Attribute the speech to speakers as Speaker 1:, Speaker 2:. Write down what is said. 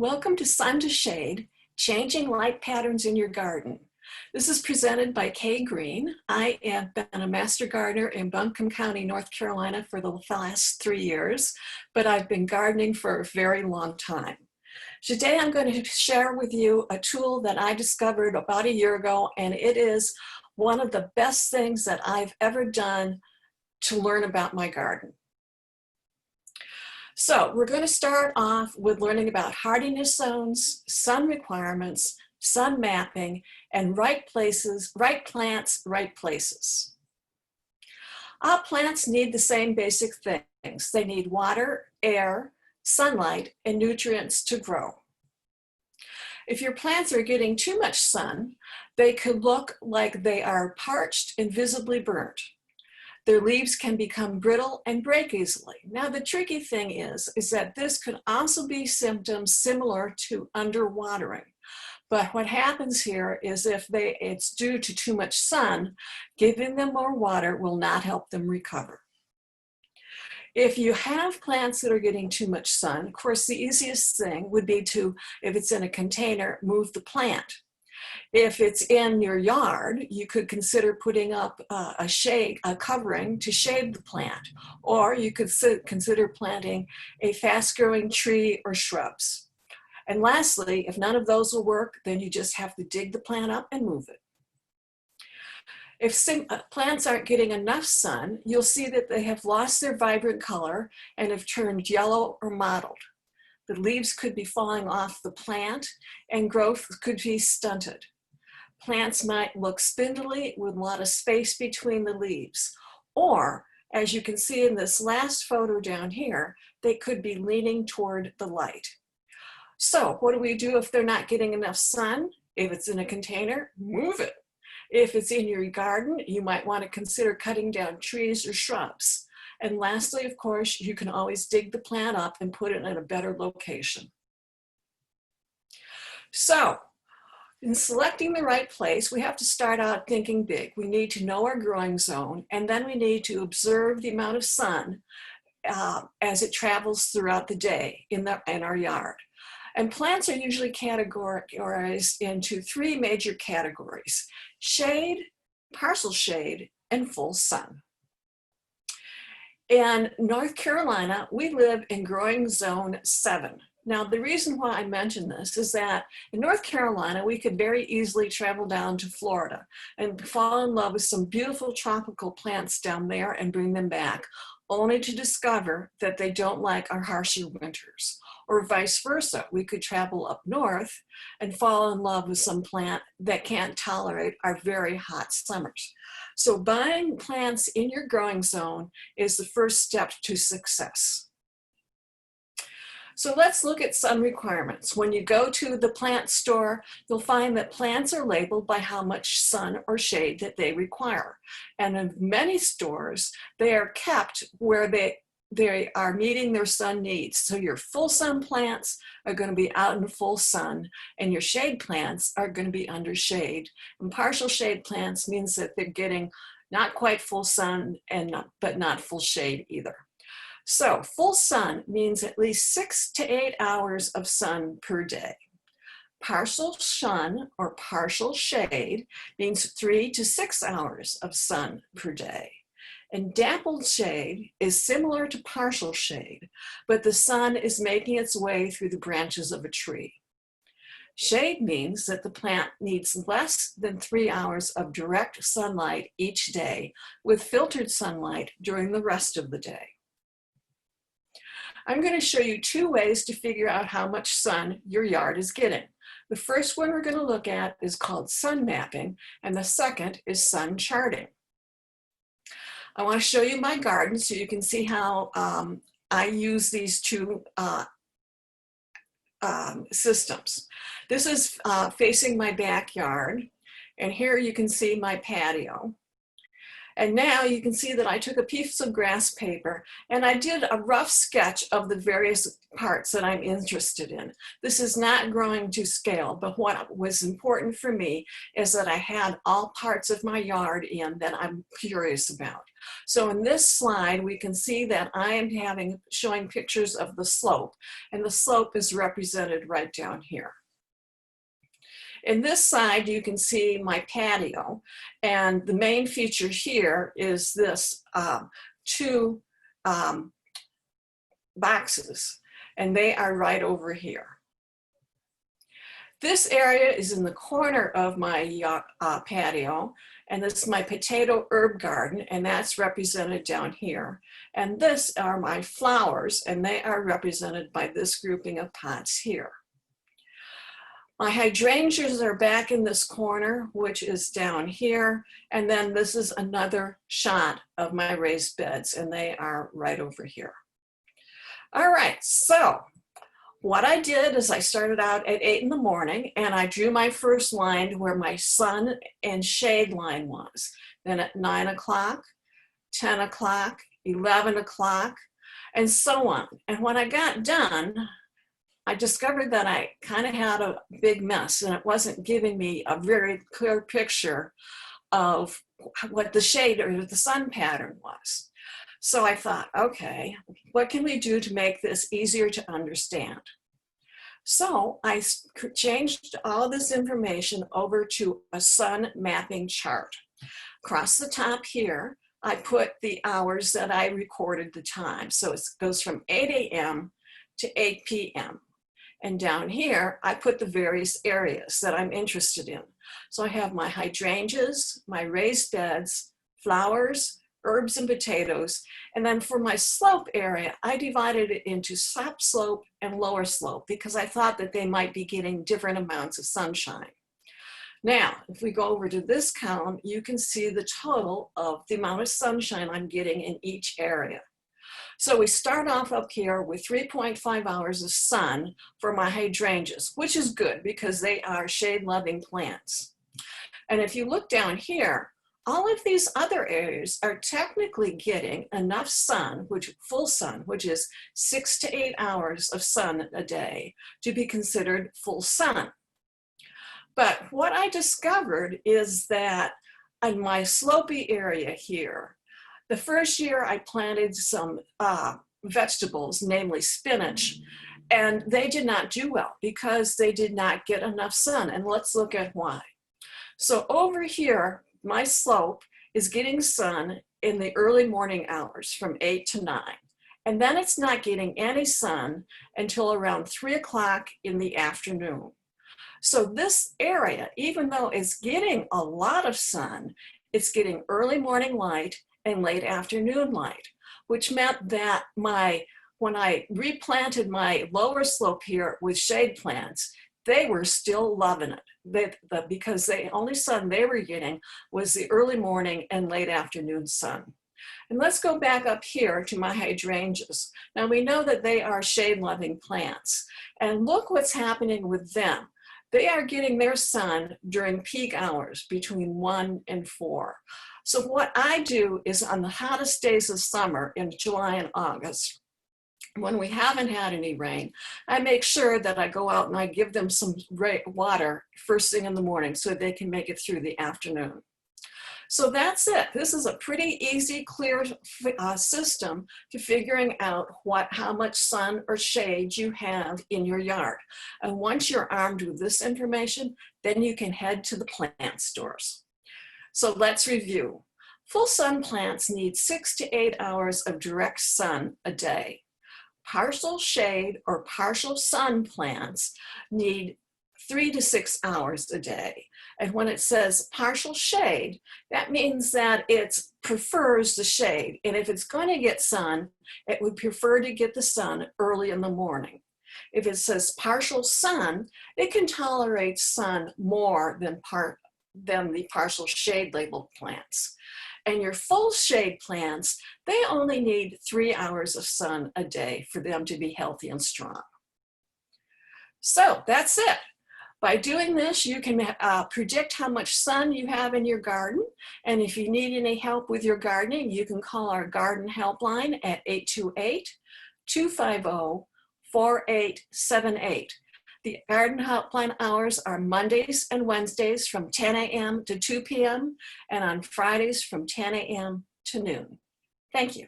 Speaker 1: Welcome to Sun to Shade, Changing Light Patterns in Your Garden. This is presented by Kay Green. I have been a master gardener in Buncombe County, North Carolina for the last 3 years, but I've been gardening for a very long time. Today I'm going to share with you a tool that I discovered about a year ago, and it is one of the best things that I've ever done to learn about my garden. So we're going to start off with learning about hardiness zones, sun requirements, sun mapping, and right places, right plants, right places. Our plants need the same basic things. They need water, air, sunlight, and nutrients to grow. If your plants are getting too much sun, they could look like they are parched and visibly burnt. Their leaves can become brittle and break easily. Now, the tricky thing is that this could also be symptoms similar to underwatering. But what happens here is if it's due to too much sun, giving them more water will not help them recover. If you have plants that are getting too much sun, of course, the easiest thing would be to, if it's in a container, move the plant. If it's in your yard, you could consider putting up a covering to shade the plant, or you could consider planting a fast-growing tree or shrubs. And lastly, if none of those will work, then you just have to dig the plant up and move it. If plants aren't getting enough sun, you'll see that they have lost their vibrant color and have turned yellow or mottled. The leaves could be falling off the plant and growth could be stunted. Plants might look spindly with a lot of space between the leaves. Or, as you can see in this last photo down here, they could be leaning toward the light. So what do we do if they're not getting enough sun? If it's in a container, move it. If it's in your garden, you might want to consider cutting down trees or shrubs. And lastly, of course, you can always dig the plant up and put it in a better location. So, in selecting the right place, we have to start out thinking big. We need to know our growing zone, and then we need to observe the amount of sun as it travels throughout the day in our yard. And plants are usually categorized into 3 major categories: shade, partial shade, and full sun. In North Carolina, we live in growing zone 7. Now, the reason why I mention this is that in North Carolina, we could very easily travel down to Florida and fall in love with some beautiful tropical plants down there and bring them back, only to discover that they don't like our harsher winters. Or vice versa, we could travel up north and fall in love with some plant that can't tolerate our very hot summers. So buying plants in your growing zone is the first step to success. So let's look at sun requirements. When you go to the plant store, you'll find that plants are labeled by how much sun or shade that they require. And in many stores, they are kept where they are meeting their sun needs. So your full sun plants are going to be out in full sun, and your shade plants are going to be under shade. And partial shade plants means that they're getting not quite full sun but not full shade either. So full sun means at least 6 to 8 hours of sun per day. Partial sun or partial shade means 3 to 6 hours of sun per day. And dappled shade is similar to partial shade, but the sun is making its way through the branches of a tree. Shade means that the plant needs less than 3 hours of direct sunlight each day, with filtered sunlight during the rest of the day. I'm going to show you 2 ways to figure out how much sun your yard is getting. The first one we're going to look at is called sun mapping, and the second is sun charting. I want to show you my garden so you can see how I use these 2 systems. This is facing my backyard, and here you can see my patio. And now you can see that I took a piece of grass paper and I did a rough sketch of the various parts that I'm interested in. This is not growing to scale, but what was important for me is that I had all parts of my yard in that I'm curious about. So in this slide, we can see that I am showing pictures of the slope, and the slope is represented right down here. In this side, you can see my patio, and the main feature here is this two boxes, and they are right over here. This area is in the corner of my patio, and this is my potato herb garden, and that's represented down here. And this are my flowers, and they are represented by this grouping of pots here. My hydrangeas are back in this corner, which is down here. And then this is another shot of my raised beds, and they are right over here. All right, so what I did is I started out at 8 in the morning, and I drew my first line where my sun and shade line was. Then at 9 o'clock, 10 o'clock, 11 o'clock, and so on. And when I got done, I discovered that I kind of had a big mess, and it wasn't giving me a very clear picture of what the shade or the sun pattern was. So I thought, okay, what can we do to make this easier to understand? So I changed all this information over to a sun mapping chart. Across the top here, I put the hours that I recorded the time. So it goes from 8 a.m. to 8 p.m. And down here, I put the various areas that I'm interested in. So I have my hydrangeas, my raised beds, flowers, herbs and potatoes. And then for my slope area, I divided it into top slope and lower slope because I thought that they might be getting different amounts of sunshine. Now, if we go over to this column, you can see the total of the amount of sunshine I'm getting in each area. So we start off up here with 3.5 hours of sun for my hydrangeas, which is good because they are shade-loving plants. And if you look down here, all of these other areas are technically getting enough sun, full sun, which is 6 to 8 hours of sun a day, to be considered full sun. But what I discovered is that in my slopey area here, the first year I planted some vegetables, namely spinach, and they did not do well because they did not get enough sun. And let's look at why. So over here, my slope is getting sun in the early morning hours from 8 to 9. And then it's not getting any sun until around 3 o'clock in the afternoon. So this area, even though it's getting a lot of sun, it's getting early morning light and late afternoon light, which meant that when I replanted my lower slope here with shade plants, they were still loving it because the only sun they were getting was the early morning and late afternoon sun. And let's go back up here to my hydrangeas. Now we know that they are shade-loving plants, and look what's happening with them. They are getting their sun during peak hours between 1 and 4. So what I do is on the hottest days of summer in July and August, when we haven't had any rain, I make sure that I go out and I give them some water first thing in the morning so they can make it through the afternoon. So that's it. This is a pretty easy, clear system to figuring out how much sun or shade you have in your yard. And once you're armed with this information, then you can head to the plant stores. So let's review. Full sun plants need 6 to 8 hours of direct sun a day. Partial shade or partial sun plants need 3 to 6 hours a day. And when it says partial shade, that means that it prefers the shade. And if it's going to get sun, it would prefer to get the sun early in the morning. If it says partial sun, it can tolerate sun more than the partial shade labeled plants. And your full shade plants, they only need 3 hours of sun a day for them to be healthy and strong. So that's it. By doing this, you can predict how much sun you have in your garden. And if you need any help with your gardening, you can call our garden helpline at 828-250-4878. The garden helpline hours are Mondays and Wednesdays from 10 a.m. to 2 p.m. and on Fridays from 10 a.m. to noon. Thank you.